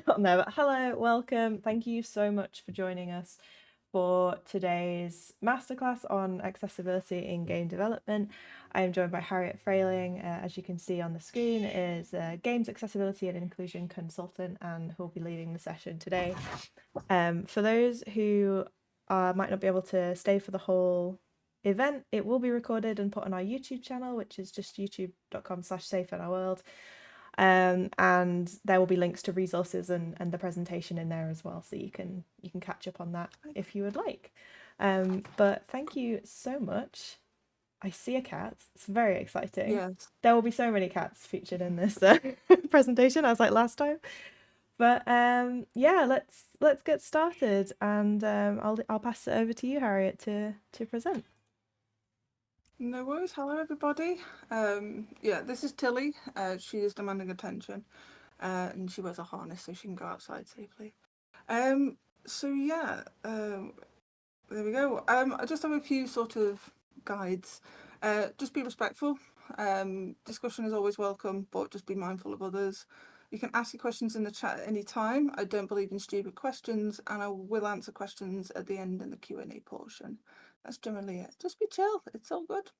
on there. But hello, welcome. Thank you so much for joining us for today's masterclass on accessibility in game development. I am joined by Harriet Frayling, as you can see on the screen, is a games accessibility and inclusion consultant and who will be leading the session today. For those who might not be able to stay for the whole event, it will be recorded and put on our YouTube channel, which is just youtube.com/safeinourworld. And there will be links to resources and the presentation in there as well, so you can catch up on that if you would like. But thank you so much. I see a cat. It's very exciting. Yes. There will be so many cats featured in this presentation, as like last time. But yeah, let's get started, and I'll pass it over to you, Harriet, to present. No worries. Hello, everybody. Yeah, this is Tilly. She is demanding attention, and she wears a harness so she can go outside safely. So yeah, there we go. I just have a few sort of guides. Just be respectful. Discussion is always welcome, but just be mindful of others. You can ask your questions in the chat at any time. I don't believe in stupid questions, and I will answer questions at the end in the Q&A portion. That's generally it. Just be chill. It's all good.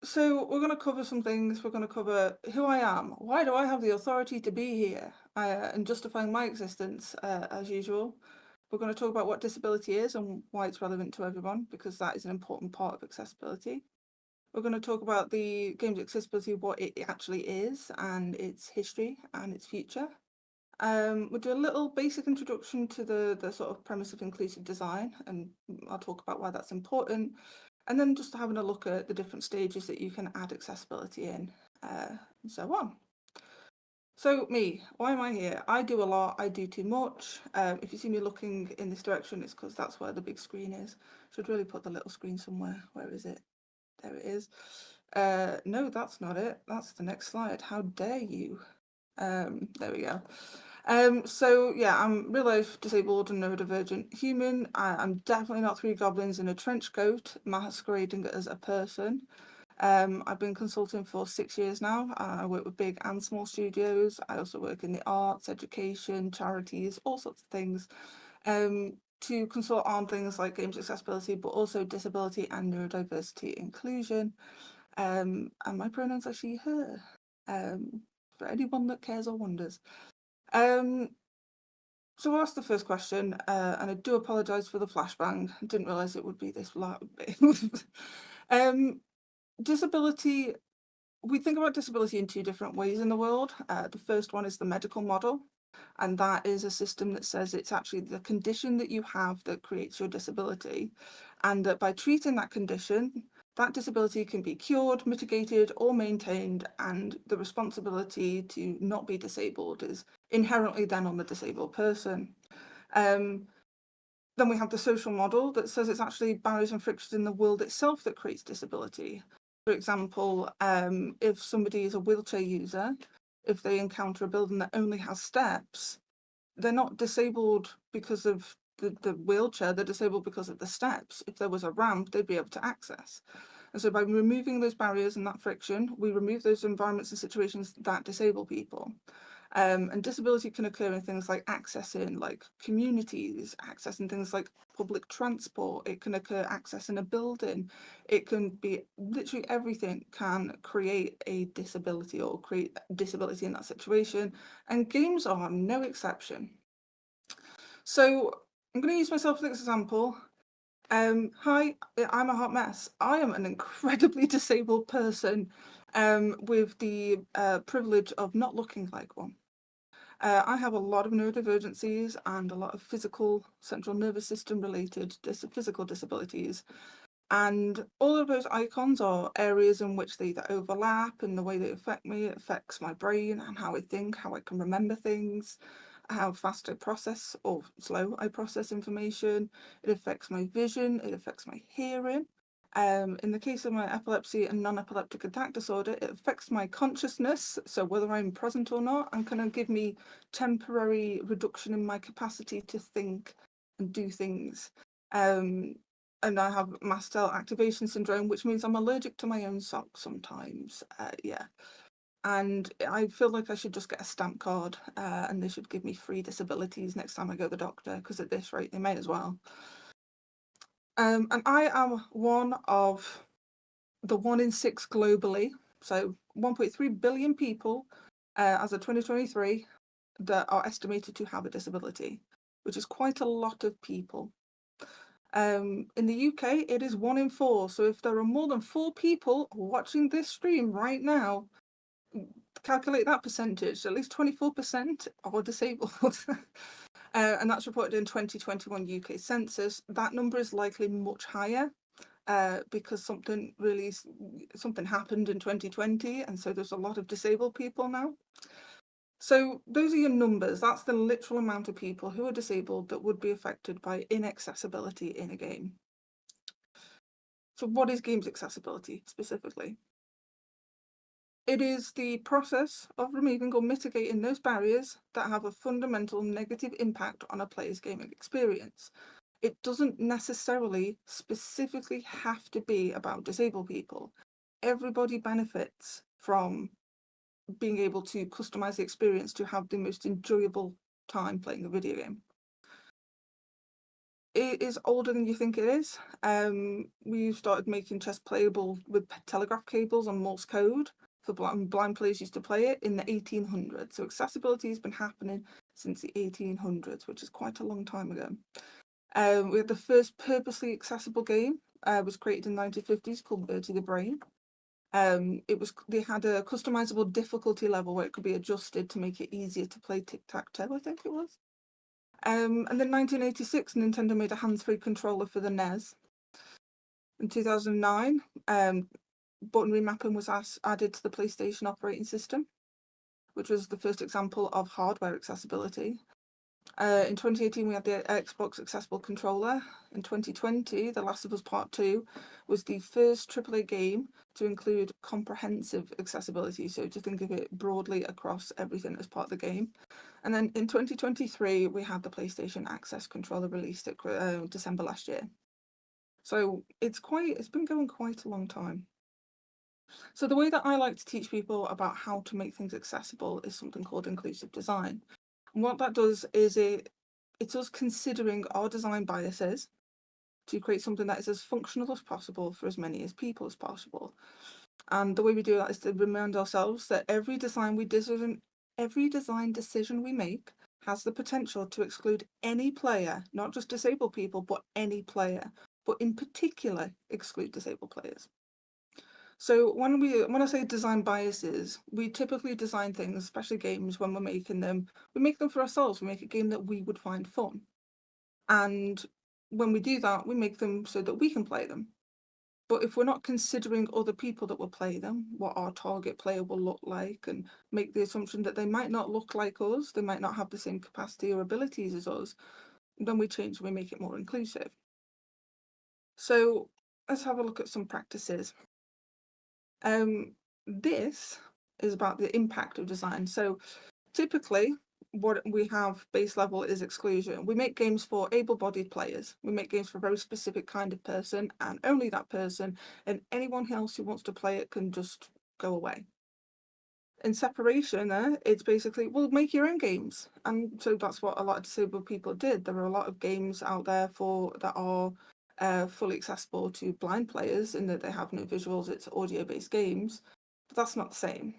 So we're going to cover some things. We're going to cover who I am. Why do I have the authority to be here? And justifying my existence, as usual. We're going to talk about what disability is and why it's relevant to everyone, because that is an important part of accessibility. We're going to talk about the games accessibility, what it actually is, and its history and its future. We'll do a little basic introduction to the sort of premise of inclusive design, and I'll talk about why that's important. And then just having a look at the different stages that you can add accessibility in, and so on. So me, why am I here? I do a lot, I do too much. If you see me looking in this direction, it's because that's where the big screen is. Should really put the little screen somewhere. Where is it? There it is. No, that's not it. That's the next slide. How dare you? There we go. So yeah, I'm real life disabled and neurodivergent human. I'm definitely not three goblins in a trench coat masquerading as a person. I've been consulting for 6 years now. I work with big and small studios. I also work in the arts, education, charities, all sorts of things. To consult on things like games accessibility, but also disability and neurodiversity inclusion. And my pronouns are she, her. For anyone that cares or wonders. So I'll ask the first question, and I do apologise for the flashbang. I didn't realise it would be this loud. Disability, we think about disability in two different ways in the world. The first one is the medical model, and that is a system that says it's actually the condition that you have that creates your disability, and that by treating that condition, that disability can be cured, mitigated, or maintained, and the responsibility to not be disabled is inherently then on the disabled person. Then we have the social model that says it's actually barriers and frictions in the world itself that creates disability. For example, if somebody is a wheelchair user, if they encounter a building that only has steps, they're not disabled because of the wheelchair, they're disabled because of the steps. If there was a ramp, they'd be able to access. And so by removing those barriers and that friction, we remove those environments and situations that disable people. And disability can occur in things like accessing like communities, accessing things like public transport. It can occur accessing a building. It can be literally everything can create a disability or create disability in that situation. And games are no exception. So I'm going to use myself as an example. Hi, I'm a hot mess. I am an incredibly disabled person with the privilege of not looking like one. I have a lot of neurodivergencies and a lot of physical central nervous system related physical disabilities. And all of those icons are areas in which they either overlap and the way they affect me. It affects my brain and how I think, how I can remember things, how fast I process or slow I process information. It affects my vision, it affects my hearing. In the case of my epilepsy and non-epileptic attack disorder, it affects my consciousness. So whether I'm present or not, and kind of give me temporary reduction in my capacity to think and do things. And I have mast cell activation syndrome, which means I'm allergic to my own socks sometimes. Yeah. And I feel like I should just get a stamp card and they should give me free disabilities next time I go to the doctor, because at this rate they may as well. And I am one of the 1 in 6 globally, so 1.3 billion people as of 2023 that are estimated to have a disability, which is quite a lot of people. In the UK, it is 1 in 4. So if there are more than 4 people watching this stream right now, calculate that percentage. At least 24% are disabled. And that's reported in 2021 UK census. That number is likely much higher because something happened in 2020, and so there's a lot of disabled people now. So those are your numbers. That's the literal amount of people who are disabled that would be affected by inaccessibility in a game. So what is games accessibility specifically? It is the process of removing or mitigating those barriers that have a fundamental negative impact on a player's gaming experience. It doesn't necessarily specifically have to be about disabled people. Everybody benefits from being able to customize the experience to have the most enjoyable time playing a video game. It is older than you think it is. We started making chess playable with telegraph cables and Morse code for blind players used to play it in the 1800s. So accessibility has been happening since the 1800s, which is quite a long time ago. We had the first purposely accessible game was created in the 1950s called Bertie the Brain. They had a customizable difficulty level where it could be adjusted to make it easier to play tic-tac-toe, I think it was. And then 1986, Nintendo made a hands-free controller for the NES. In 2009, button remapping was added to the PlayStation operating system, which was the first example of hardware accessibility. In 2018, we had the Xbox Accessible Controller. In 2020, The Last of Us Part 2 was the first AAA game to include comprehensive accessibility, so to think of it broadly across everything as part of the game. And then in 2023, we had the PlayStation Access Controller released at December last year. So it's been going quite a long time. So the way that I like to teach people about how to make things accessible is something called inclusive design. And what that does is it's us considering our design biases to create something that is as functional as possible for as many people as possible. And the way we do that is to remind ourselves that every design decision we make has the potential to exclude any player, not just disabled people, but any player, but in particular exclude disabled players. So when I say design biases, we typically design things, especially games, when we're making them, we make them for ourselves. We make a game that we would find fun. And when we do that, we make them so that we can play them. But if we're not considering other people that will play them, what our target player will look like, and make the assumption that they might not look like us, they might not have the same capacity or abilities as us, then we change and we make it more inclusive. So let's have a look at some practices. This is about the impact of design. So typically what we have base level is exclusion. We make games for able-bodied players. We make games for a very specific kind of person and only that person, and anyone else who wants to play it can just go away. In separation, it's basically, well, make your own games. And so that's what a lot of disabled people did. There are a lot of games out there that are fully accessible to blind players in that they have no visuals, it's audio-based games. But that's not the same.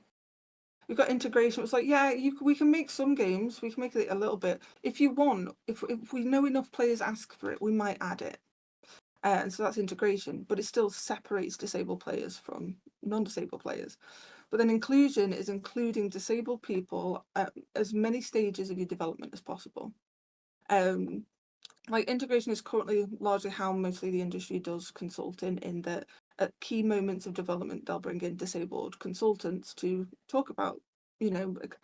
We've got integration. It's like, yeah, we can make some games. We can make it a little bit. If you want, if we know enough players ask for it, we might add it. And so that's integration, but it still separates disabled players from non-disabled players. But then inclusion is including disabled people at as many stages of your development as possible. Like integration is currently largely how mostly the industry does consulting, in that at key moments of development, they'll bring in disabled consultants to talk about,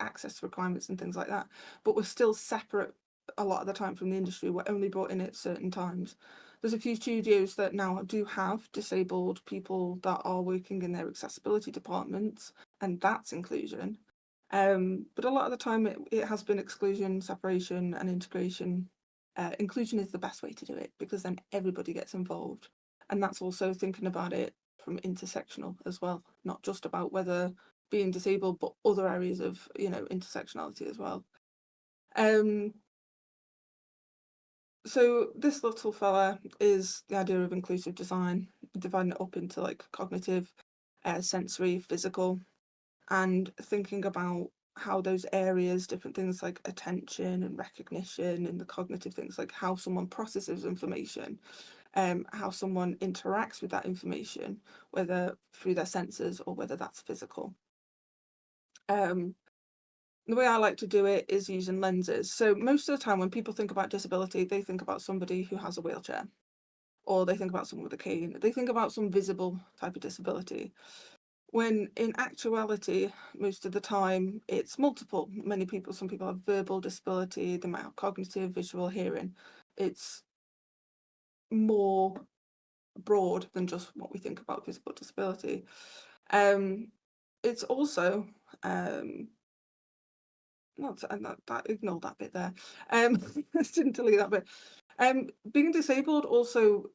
access requirements and things like that. But we're still separate a lot of the time from the industry. We're only brought in at certain times. There's a few studios that now do have disabled people that are working in their accessibility departments, and that's inclusion. But a lot of the time it has been exclusion, separation, and integration. Inclusion is the best way to do it because then everybody gets involved. And that's also thinking about it from intersectional as well, not just about whether being disabled, but other areas of, intersectionality as well. So this little fella is the idea of inclusive design, dividing it up into like cognitive, sensory, physical, and thinking about how those areas, different things like attention and recognition, and the cognitive things like how someone processes information, how someone interacts with that information, whether through their senses or whether that's physical. The way I like to do it is using lenses. So most of the time when people think about disability, they think about somebody who has a wheelchair, or they think about someone with a cane. They think about some visible type of disability. When in actuality, most of the time, it's multiple. Some people have verbal disability, they might have cognitive, visual, hearing. It's more broad than just what we think about physical disability. It's also not that ignore that bit there. Didn't delete that bit. Being disabled also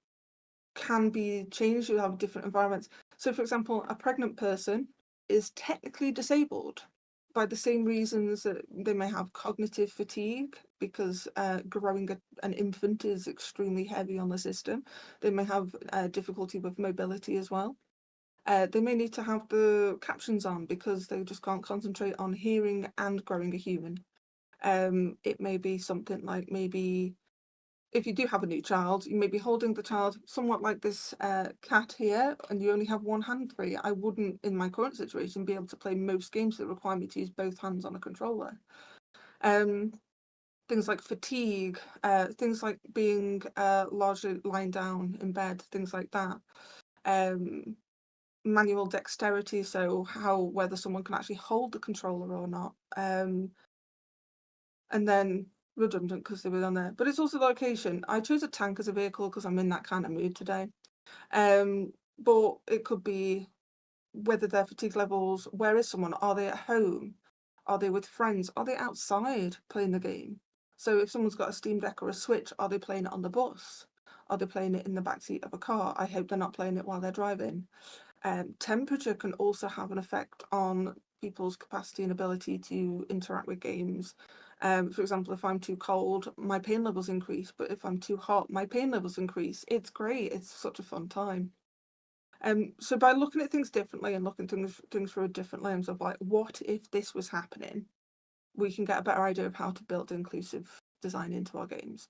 can be changed. You have different environments. So, for example, a pregnant person is technically disabled by the same reasons that they may have cognitive fatigue, because growing an infant is extremely heavy on the system. They may have difficulty with mobility as well. They may need to have the captions on because they just can't concentrate on hearing and growing a human. It may be something like, maybe if you do have a new child, you may be holding the child somewhat like this cat here, and you only have one hand free. I wouldn't, in my current situation, be able to play most games that require me to use both hands on a controller. Things like fatigue, things like being largely lying down in bed, things like that. Manual dexterity, so whether someone can actually hold the controller or not. And then redundant because they were on there, but it's also location. I chose a tank as a vehicle because I'm in that kind of mood today. But it could be whether their fatigue levels, where is someone? Are they at home? Are they with friends? Are they outside playing the game? So if someone's got a Steam Deck or a Switch, are they playing it on the bus? Are they playing it in the backseat of a car? I hope they're not playing it while they're driving. Temperature can also have an effect on people's capacity and ability to interact with games. For example, if I'm too cold, my pain levels increase, but if I'm too hot, my pain levels increase. It's great. It's such a fun time. So by looking at things differently and looking things through a different lens of like, what if this was happening, we can get a better idea of how to build inclusive design into our games.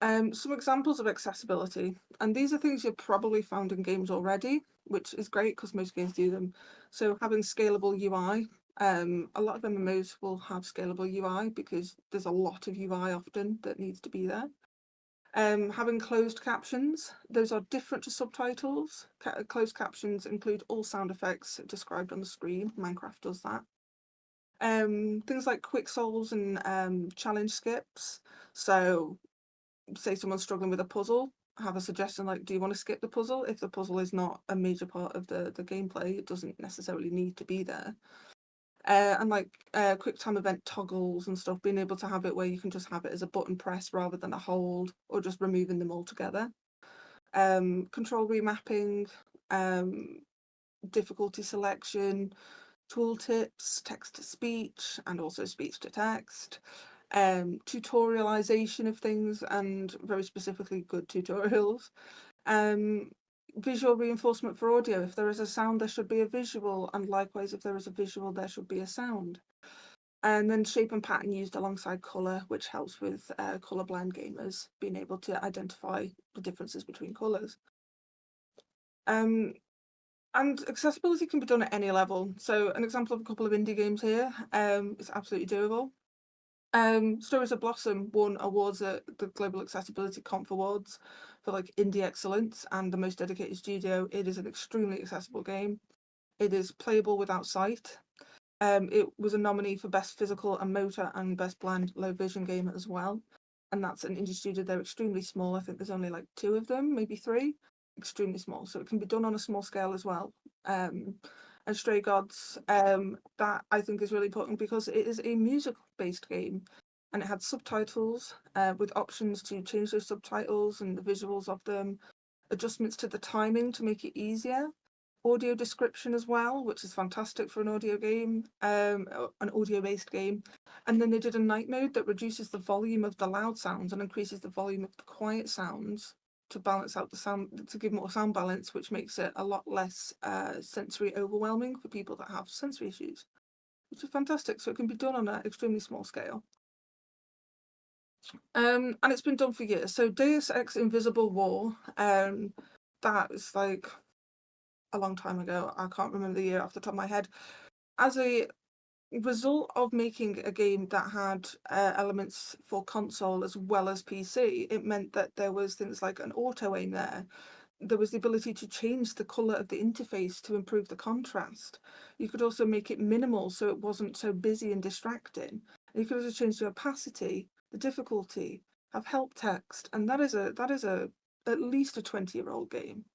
Some examples of accessibility, and these are things you've probably found in games already, which is great because most games do them. So having scalable UI, a lot of MMOs will have scalable UI because there's a lot of UI often that needs to be there. Having closed captions, those are different to subtitles. Closed captions include all sound effects described on the screen. Minecraft does that. Things like quick solves and challenge skips. So say someone's struggling with a puzzle, have a suggestion like, do you want to skip the puzzle? If the puzzle is not a major part of the gameplay, it doesn't necessarily need to be there. And like quick time event toggles and stuff, being able to have it where you can just have it as a button press rather than a hold, or just removing them altogether. Control remapping, difficulty selection, tooltips, text to speech, and also speech to text. Tutorialization of things, and very specifically good tutorials. Visual reinforcement for audio. If there is a sound, there should be a visual, and likewise, if there is a visual, there should be a sound. And then shape and pattern used alongside colour, which helps with colourblind gamers being able to identify the differences between colours. And accessibility can be done at any level. So an example of a couple of indie games here, is absolutely doable. Stories of Blossom won awards at the Global Accessibility Conf Awards for like indie excellence and the most dedicated studio. It is an extremely accessible game. It is playable without sight. It was a nominee for Best Physical and Motor and Best Blind Low Vision Game as well. And that's an indie studio. They're extremely small. I think there's only like 2 of them, maybe 3. Extremely small. So it can be done on a small scale as well. And Stray Gods, that I think is really important because it is a music-based game, and it had subtitles with options to change those subtitles and the visuals of them, adjustments to the timing to make it easier. audio description as well, which is fantastic for an audio game, an audio-based game. And then they did a night mode that reduces the volume of the loud sounds and increases the volume of the quiet sounds to balance out the sound, to give more sound balance, which makes it a lot less sensory overwhelming for people that have sensory issues, which is fantastic. So it can be done on an extremely small scale. And it's been done for years. So Deus Ex Invisible War, that is like a long time ago. I can't remember the year off the top of my head. As a result of making a game that had elements for console as well as PC, it meant that there was things like an auto aim there. There was the ability to change the colour of the interface to improve the contrast. You could also make it minimal so it wasn't so busy and distracting. And you could also change the opacity, the difficulty, have help text, and that is a at least a 20-year-old game.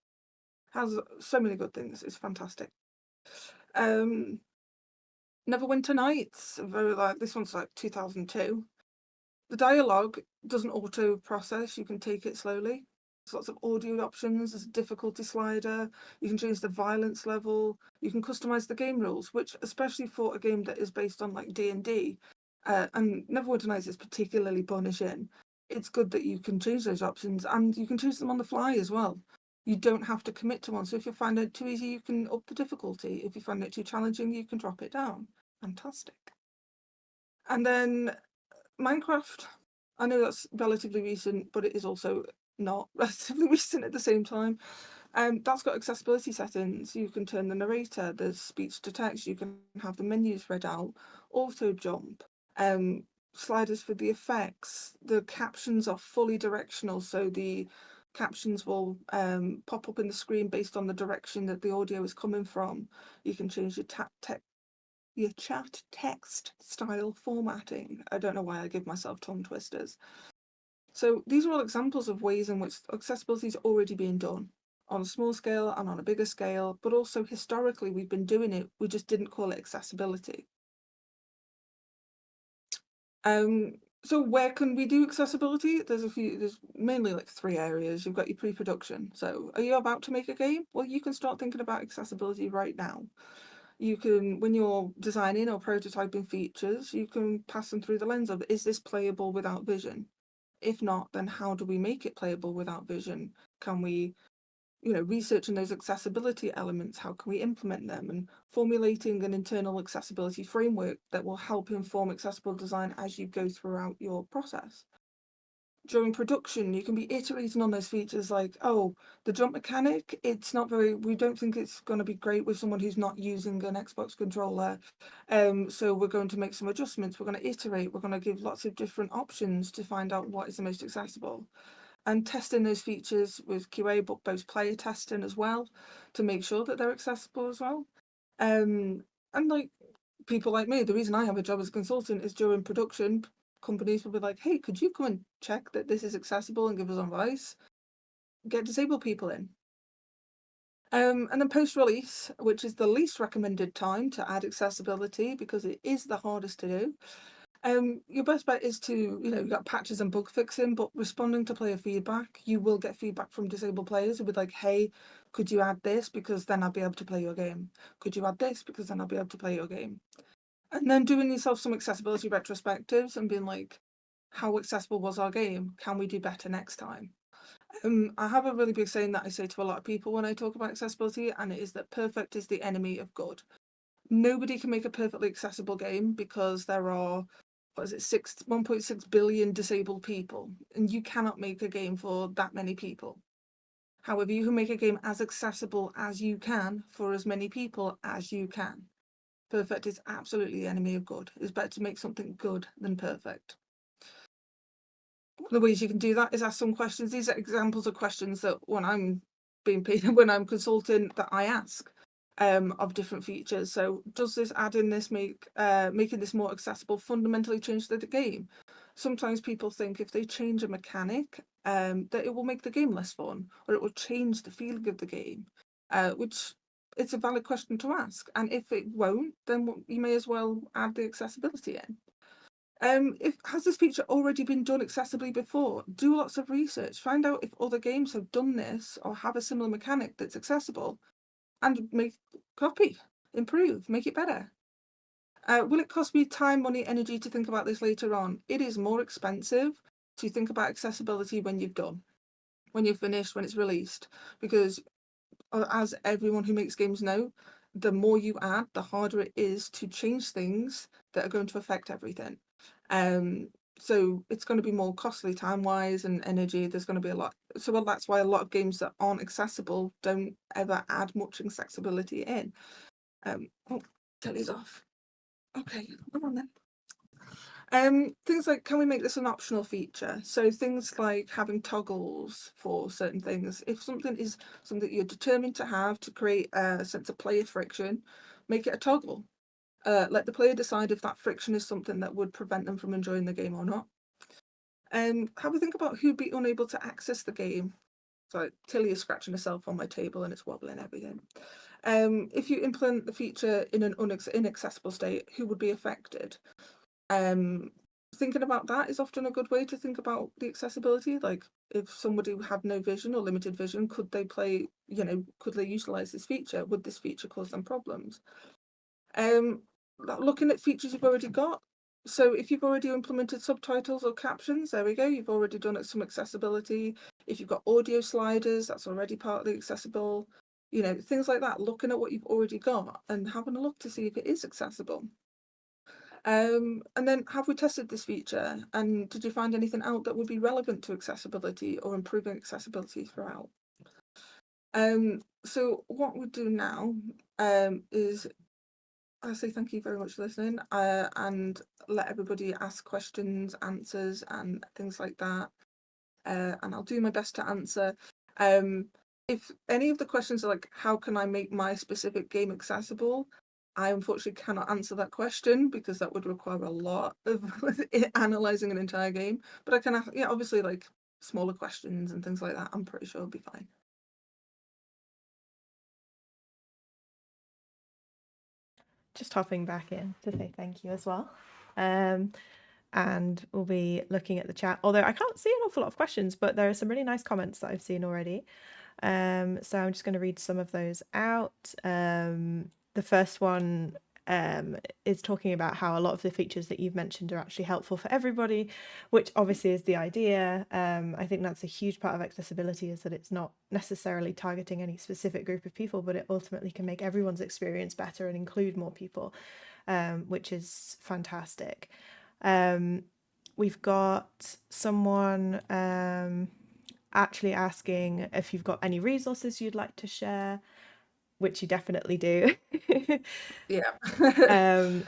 Has so many good things. It's fantastic. Neverwinter Nights, very like this one's like 2002. The dialogue doesn't auto process, you can take it slowly. There's lots of audio options, there's a difficulty slider, you can change the violence level, you can customize the game rules, which especially for a game that is based on like D&D, and Neverwinter Nights is particularly punishing. It's good that you can change those options and you can change them on the fly as well. You don't have to commit to one. So if you find it too easy, you can up the difficulty. If you find it too challenging, you can drop it down. Fantastic. And then Minecraft, I know that's relatively recent, but it is also not relatively recent at the same time. That's got accessibility settings. You can turn the narrator, the speech to text, you can have the menus read out, auto jump, sliders for the effects. The captions are fully directional, so the captions will pop up in the screen based on the direction that the audio is coming from. You can change your chat text style formatting. I don't know why I give myself tongue twisters. So these are all examples of ways in which accessibility is already being done on a small scale and on a bigger scale, but also historically we've been doing it, we just didn't call it accessibility. So where can we do accessibility? There's mainly like 3 areas. You've got your pre-production. So are you about to make a game? Well, you can start thinking about accessibility right now. You can, when you're designing or prototyping features, you can pass them through the lens of, is this playable without vision? If not, then how do we make it playable without vision? Can we, researching those accessibility elements, how can we implement them, and formulating an internal accessibility framework that will help inform accessible design as you go throughout your process. During production, you can be iterating on those features like, oh, the jump mechanic, we don't think it's going to be great with someone who's not using an Xbox controller. So we're going to make some adjustments. We're going to iterate. We're going to give lots of different options to find out what is the most accessible. And testing those features with QA, but both player testing as well to make sure that they're accessible as well. And like people like me, the reason I have a job as a consultant is during production, companies will be like, hey, could you come and check that this is accessible and give us advice? Get disabled people in. And then post-release, which is the least recommended time to add accessibility because it is the hardest to do. Your best bet is to, you've got patches and bug fixing, but responding to player feedback, you will get feedback from disabled players who will be like, hey, could you add this because then I'll be able to play your game? Could you add this because then I'll be able to play your game? And then doing yourself some accessibility retrospectives and being like, how accessible was our game? Can we do better next time? I have a really big saying that I say to a lot of people when I talk about accessibility, and it is that perfect is the enemy of good. Nobody can make a perfectly accessible game because there are, 1.6 billion disabled people, and you cannot make a game for that many people. However, you can make a game as accessible as you can for as many people as you can. Perfect is absolutely the enemy of good. It's better to make something good than perfect. One of the ways you can do that is ask some questions. These are examples of questions that when I'm being paid, when I'm consulting, that I ask of different features. So does this making this more accessible fundamentally change the game? Sometimes people think if they change a mechanic, that it will make the game less fun, or it will change the feeling of the game, which it's a valid question to ask. And if it won't, then you may as well add the accessibility in. Has this feature already been done accessibly before? Do lots of research. Find out if other games have done this or have a similar mechanic that's accessible. and improve, make it better. Will it cost me time, money, energy to think about this later on? It is more expensive to think about accessibility when you've done, when you've finished, when it's released, because as everyone who makes games know, the more you add, the harder it is to change things that are going to affect everything. So it's going to be more costly time-wise and energy. There's going to be a lot. So that's why a lot of games that aren't accessible don't ever add much accessibility in. Oh, telly's off. Okay, come on then. Things like, can we make this an optional feature? So things like having toggles for certain things. If something is something you're determined to have to create a sense of player friction, make it a toggle. Let the player decide if that friction is something that would prevent them from enjoying the game or not. Have a think about who'd be unable to access the game. So Tilly is scratching herself on my table and it's wobbling everything. If you implement the feature in an inaccessible state, who would be affected? Thinking about that is often a good way to think about the accessibility. Like, if somebody had no vision or limited vision, could they could they utilize this feature? Would this feature cause them problems? Looking at features you've already got. So if you've already implemented subtitles or captions, there we go, you've already done some accessibility. If you've got audio sliders, that's already partly accessible. Things like that, looking at what you've already got and having a look to see if it is accessible. And then, have we tested this feature? And did you find anything out that would be relevant to accessibility or improving accessibility throughout? So what we do now is I say thank you very much for listening, and let everybody ask questions, answers, and things like that. And I'll do my best to answer. If any of the questions are like, how can I make my specific game accessible? I unfortunately cannot answer that question because that would require a lot of analysing an entire game. But I can, obviously, like smaller questions and things like that, I'm pretty sure it'll be fine. Just hopping back in to say thank you as well. And we'll be looking at the chat, although I can't see an awful lot of questions, but there are some really nice comments that I've seen already. So I'm just going to read some of those out. The first one is talking about how a lot of the features that you've mentioned are actually helpful for everybody, which obviously is the idea. I think that's a huge part of accessibility, is that it's not necessarily targeting any specific group of people, but it ultimately can make everyone's experience better and include more people, which is fantastic. We've got someone actually asking if you've got any resources you'd like to share, which you definitely do. Yeah.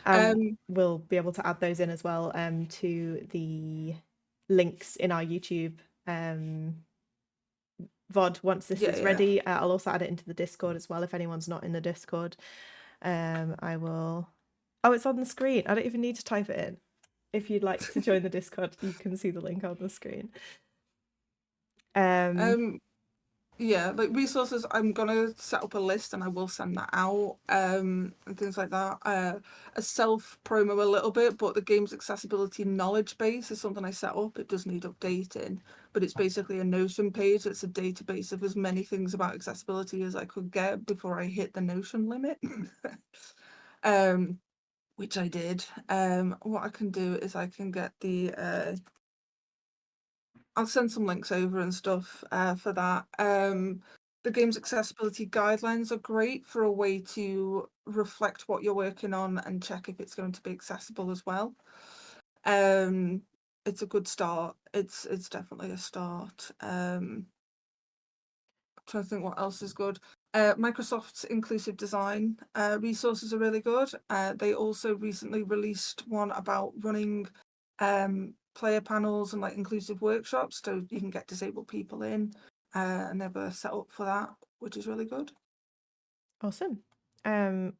And we'll be able to add those in as well to the links in our YouTube VOD once this is ready. I'll also add it into the Discord as well if anyone's not in the Discord. I will. Oh, it's on the screen. I don't even need to type it in. If you'd like to join the Discord, you can see the link on the screen. Yeah, like resources, I'm gonna set up a list and I will send that out, and things like that. A self promo a little bit, but the game's accessibility knowledge base is something I set up. It does need updating, but it's basically a Notion page. It's a database of as many things about accessibility as I could get before I hit the Notion limit. Which I did. What I can do is I can get I'll send some links over and stuff for that. The game's accessibility guidelines are great for a way to reflect what you're working on and check if it's going to be accessible as well. It's a good start. It's definitely a start. Trying to think what else is good. Microsoft's inclusive design resources are really good. They also recently released one about running player panels and like inclusive workshops, so you can get disabled people in, and they've set up for that, which is really good. Awesome.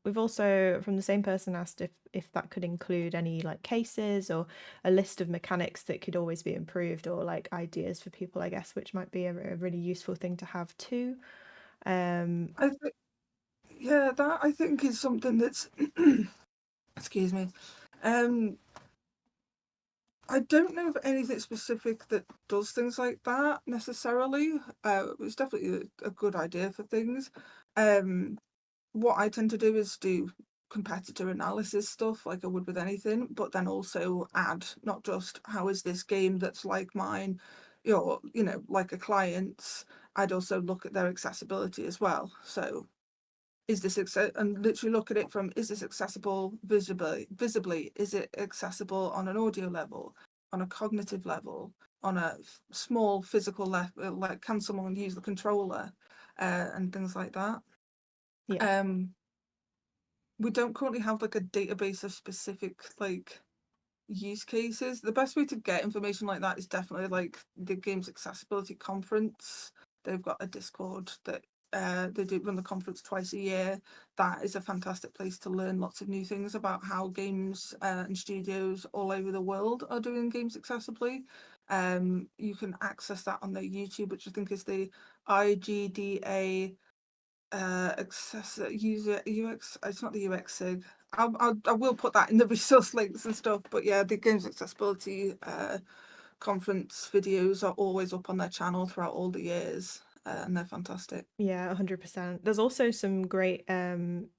We've also, from the same person, asked if that could include any like cases or a list of mechanics that could always be improved, or like ideas for people, I guess, which might be a really useful thing to have too. I think, that I think is something that's excuse me. I don't know of anything specific that does things like that necessarily. It's definitely a good idea for things. what I tend to do is do competitor analysis stuff like I would with anything, but then also add not just how is this game that's like mine, or like a client's. I'd also look at their accessibility as well. So is this and literally look at it from, is this accessible visibly? Is it accessible on an audio level, on a cognitive level, on a small physical level, like can someone use the controller, and things like that. Yeah. We don't currently have like a database of specific like use cases. The best way to get information like that is definitely like the Games Accessibility Conference. They've got a Discord that they do run the conference twice a year. That is a fantastic place to learn lots of new things about how games and studios all over the world are doing games accessibly. You can access that on their YouTube, which I think is the IGDA access user UX. It's not the UX sig. I will put that in the resource links and stuff. But yeah, the Games Accessibility conference videos are always up on their channel throughout all the years, and they're fantastic. Yeah, 100%. There's also some great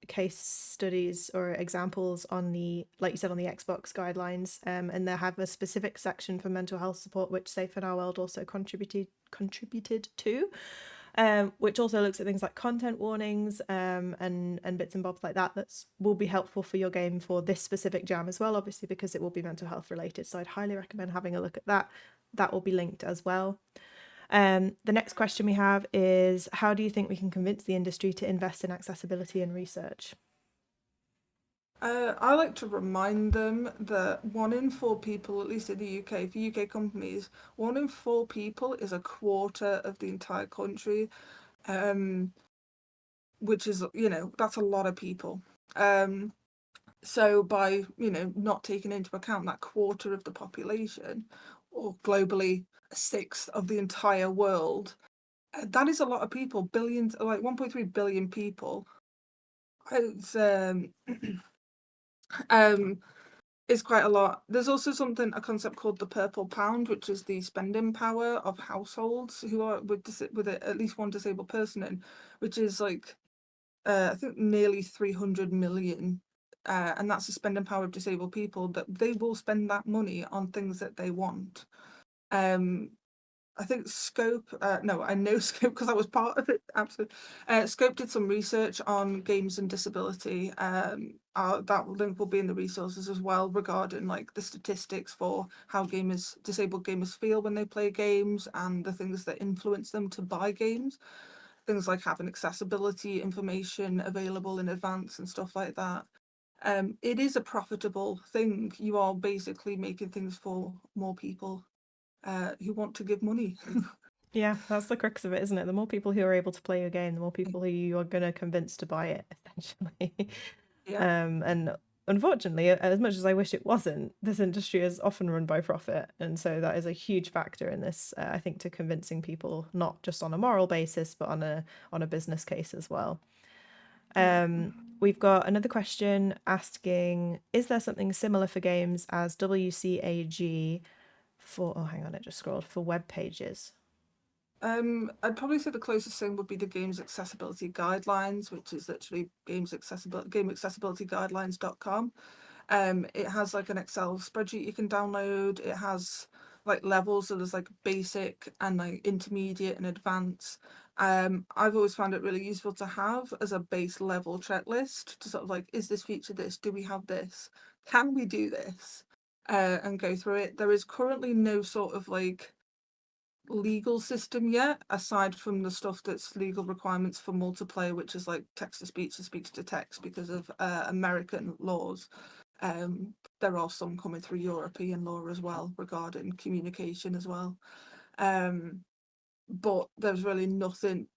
case studies or examples on the, like you said, on the Xbox guidelines, and they have a specific section for mental health support, which Safe in Our World also contributed to, which also looks at things like content warnings, and bits and bobs like that. That will be helpful for your game for this specific jam as well, obviously because it will be mental health related. So I'd highly recommend having a look at that. That will be linked as well. The next question we have is, how do you think we can convince the industry to invest in accessibility and research? I like to remind them that 1 in 4 people, at least in the UK, for UK companies, 1 in 4 people is a quarter of the entire country, which is, that's a lot of people. So by, not taking into account that quarter of the population, or globally a sixth of the entire world, that is a lot of people, billions, like 1.3 billion people. It's um it's quite a lot. There's also a concept called the purple pound, which is the spending power of households who are with at least one disabled person in, which is like I think nearly 300 million. And that's the spending power of disabled people, that they will spend that money on things that they want. I think Scope, no, I know Scope because I was part of it, absolutely. Scope did some research on games and disability. That link will be in the resources as well, regarding like the statistics for how disabled gamers feel when they play games, and the things that influence them to buy games. Things like having accessibility information available in advance and stuff like that. It is a profitable thing. You are basically making things for more people who want to give money. Yeah, that's the crux of it, isn't it? The more people who are able to play your game, the more people who you are going to convince to buy it, essentially. Yeah. And unfortunately, as much as I wish it wasn't, this industry is often run by profit. And so that is a huge factor in this, I think, to convincing people, not just on a moral basis, but on a business case as well. Yeah. We've got another question asking, is there something similar for games as WCAG for, oh, hang on, it just scrolled, for web pages? I'd probably say the closest thing would be the Games Accessibility Guidelines, which is literally gameaccessibilityguidelines.com. It has like an Excel spreadsheet you can download. It has like levels, so there's like basic and like intermediate and advanced. I've always found it really useful to have as a base level checklist to sort of like, is this feature this? Do we have this? Can we do this? And go through it. There is currently no sort of like legal system yet, aside from the stuff that's legal requirements for multiplayer, which is like text to speech and speech to text because of American laws. There are some coming through European law as well regarding communication as well. But there's really nothing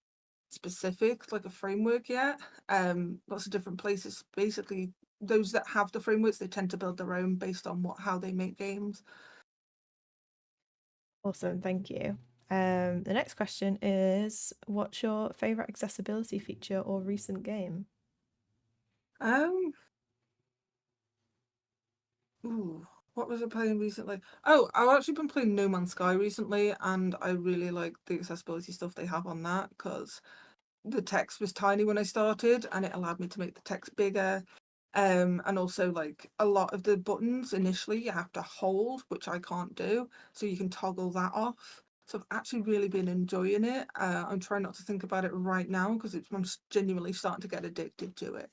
specific, like a framework yet. Lots of different places. Basically, those that have the frameworks, they tend to build their own based on how they make games. Awesome, thank you. The next question is, what's your favorite accessibility feature or recent game? Um, Ooh, what was I playing recently? Oh, I've actually been playing No Man's Sky recently, and I really like the accessibility stuff they have on that, because the text was tiny when I started, and it allowed me to make the text bigger. And also, like, a lot of the buttons initially you have to hold, which I can't do, so you can toggle that off. So I've actually really been enjoying it. I'm trying not to think about it right now because I'm genuinely starting to get addicted to it.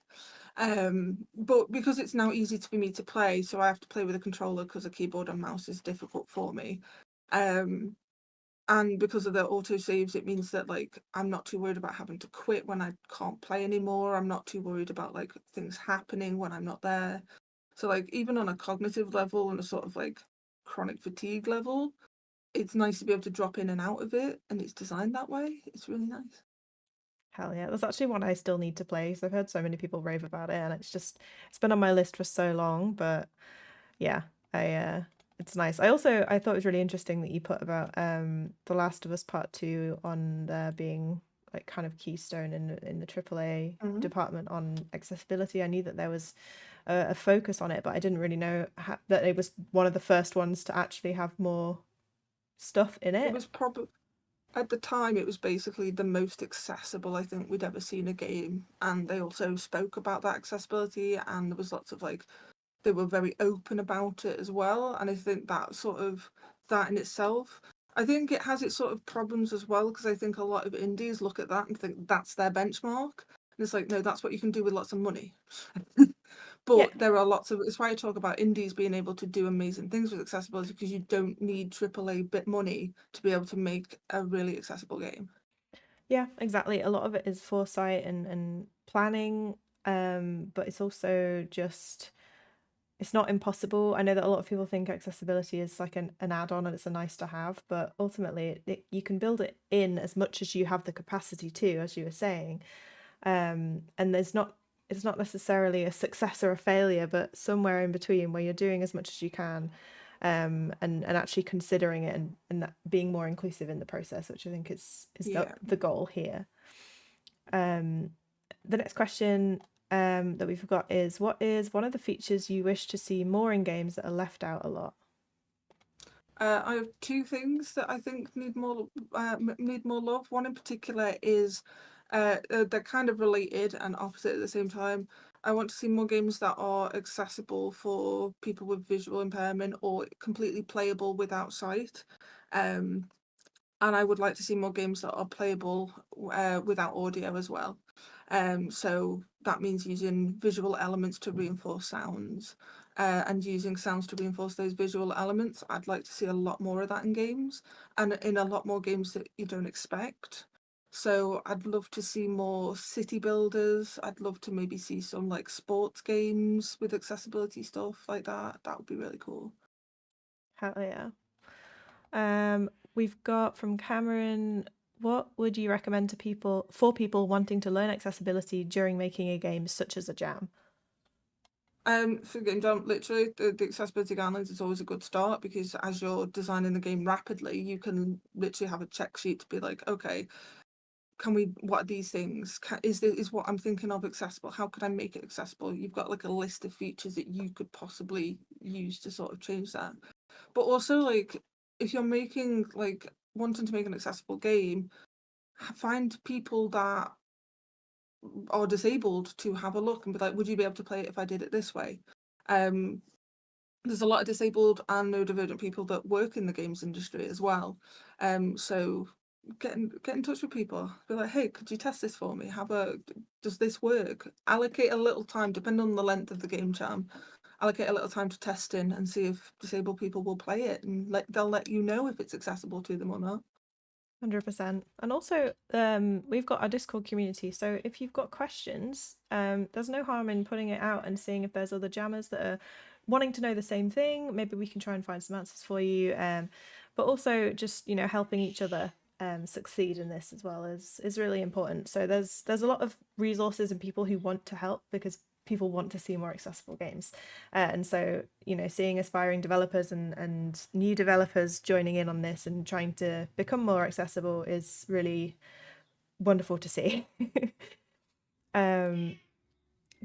But because it's now easy for me to play, so I have to play with a controller because a keyboard and mouse is difficult for me. And because of the auto saves, it means that, like, I'm not too worried about having to quit when I can't play anymore. I'm not too worried about, like, things happening when I'm not there. So, like, even on a cognitive level and a sort of like chronic fatigue level, it's nice to be able to drop in and out of it, and it's designed that way. It's really nice. Hell yeah, that's actually one I still need to play because I've heard so many people rave about it, and it's been on my list for so long. But yeah, it's nice. I thought it was really interesting that you put about The Last of Us Part 2 on there being like kind of keystone in the AAA Mhm. department on accessibility. I knew that there was a focus on it, but I didn't really know that it was one of the first ones to actually have more stuff in It it. was probably at the time it was basically the most accessible I think we'd ever seen a game, and they also spoke about that accessibility, and there was lots of like they were very open about it as well. And I think that in itself, I think it has its sort of problems as well, because I think a lot of indies look at that and think that's their benchmark, and it's like, no, that's what you can do with lots of money. Yeah. But there are lots of, it's why I talk about indies being able to do amazing things with accessibility, because you don't need AAA bit money to be able to make a really accessible game. Yeah, exactly. A lot of it is foresight and planning, but it's also just it's not impossible. I know that a lot of people think accessibility is like an add-on and it's a nice to have, but ultimately you can build it in as much as you have the capacity to, as you were saying. And it's not necessarily a success or a failure, but somewhere in between where you're doing as much as you can, and actually considering it and that being more inclusive in the process, which I think is Yeah. the goal here. Um, the next question that we've got is, what is one of the features you wish to see more in games that are left out a lot? I have two things that I think need more love. One in particular is they're kind of related and opposite at the same time. I want to see more games that are accessible for people with visual impairment or completely playable without sight. Um, and I would like to see more games that are playable without audio as well. So that means using visual elements to reinforce sounds, and using sounds to reinforce those visual elements. I'd like to see a lot more of that in games, and in a lot more games that you don't expect. So I'd love to see more city builders. I'd love to maybe see some like sports games with accessibility stuff like that. That would be really cool. Hell yeah. We've got from Cameron, what would you recommend to people wanting to learn accessibility during making a game such as a jam? For game jam, literally, the accessibility guidelines is always a good start, because as you're designing the game rapidly, you can literally have a check sheet to be like, okay, what are these things? Is what I'm thinking of accessible? How could I make it accessible? You've got like a list of features that you could possibly use to sort of change that. But also, like, if you're making, like, wanting to make an accessible game, find people that are disabled to have a look and be like, would you be able to play it if I did it this way? Um, there's a lot of disabled and neurodivergent people that work in the games industry as well. So get in touch with people. Be like, hey, could you test this for me? Does this work? Allocate a little time, depending on the length of the game jam. Allocate a little time to testing and see if disabled people will play it, and they'll let you know if it's accessible to them or not. 100%. And also, we've got our Discord community. So if you've got questions, there's no harm in putting it out and seeing if there's other jammers that are wanting to know the same thing. Maybe we can try and find some answers for you. But also just, helping each other succeed in this as well is really important. So there's a lot of resources and people who want to help because people want to see more accessible games. And so, seeing aspiring developers and new developers joining in on this and trying to become more accessible is really wonderful to see. um,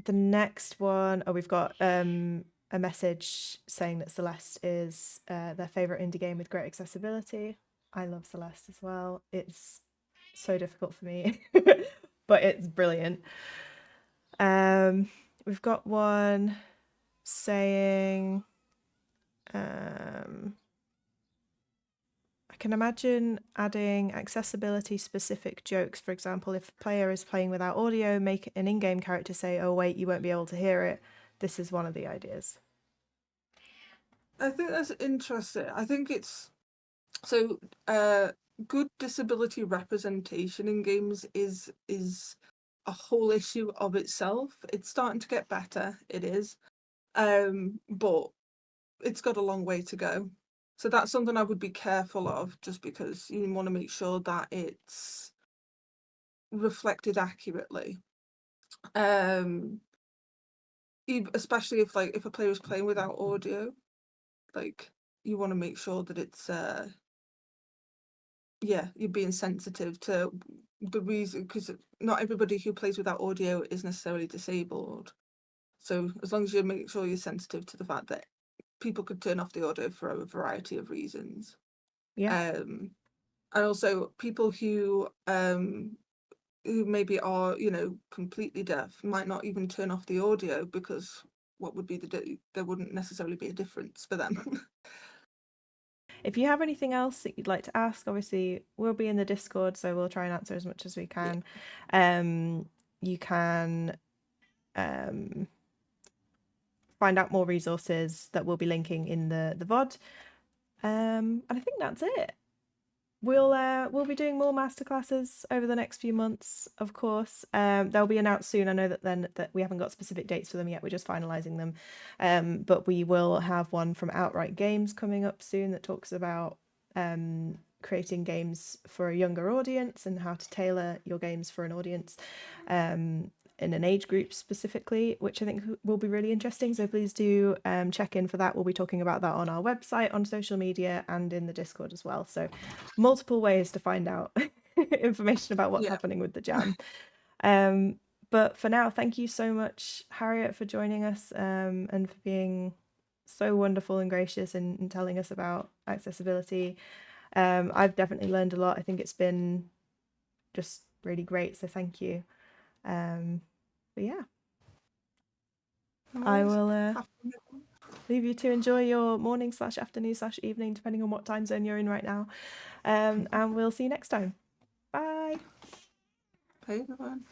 the next one, oh, we've got a message saying that Celeste is their favorite indie game with great accessibility. I love Celeste as well. It's so difficult for me. but it's brilliant. We've got one saying, I can imagine adding accessibility specific jokes. For example, if a player is playing without audio, make an in-game character say, "Oh wait, you won't be able to hear it." This is one of the ideas. I think that's interesting. I think it's so good disability representation in games is a whole issue of itself. It's starting to get better, it is. But it's got a long way to go. So that's something I would be careful of, just because you want to make sure that it's reflected accurately. Especially if a player is playing without audio, like you want to make sure that it's you're being sensitive to the reason, because not everybody who plays without audio is necessarily disabled. So as long as you make sure you're sensitive to the fact that people could turn off the audio for a variety of reasons. Yeah. And also people who maybe are, completely deaf might not even turn off the audio, because what would be there wouldn't necessarily be a difference for them. If you have anything else that you'd like to ask, obviously we'll be in the Discord, so we'll try and answer as much as we Yeah. can. You can find out more resources that we'll be linking in the VOD. And I think that's it. We'll be doing more masterclasses over the next few months, of course. They'll be announced soon. I know that we haven't got specific dates for them yet. We're just finalising them. But we will have one from Outright Games coming up soon that talks about creating games for a younger audience and how to tailor your games for an audience in an age group specifically, which I think will be really interesting. So please do check in for that. We'll be talking about that on our website, on social media, and in the Discord as well. So multiple ways to find out information about what's Yeah. happening with the jam. But for now, thank you so much, Harriet, for joining us and for being so wonderful and gracious in telling us about accessibility. I've definitely learned a lot. I think it's been just really great. So thank you. But yeah, No I worries. will Have fun. leave you to enjoy your morning/afternoon/evening, depending on what time zone you're in right now. And we'll see you next time. Bye. Bye, everyone.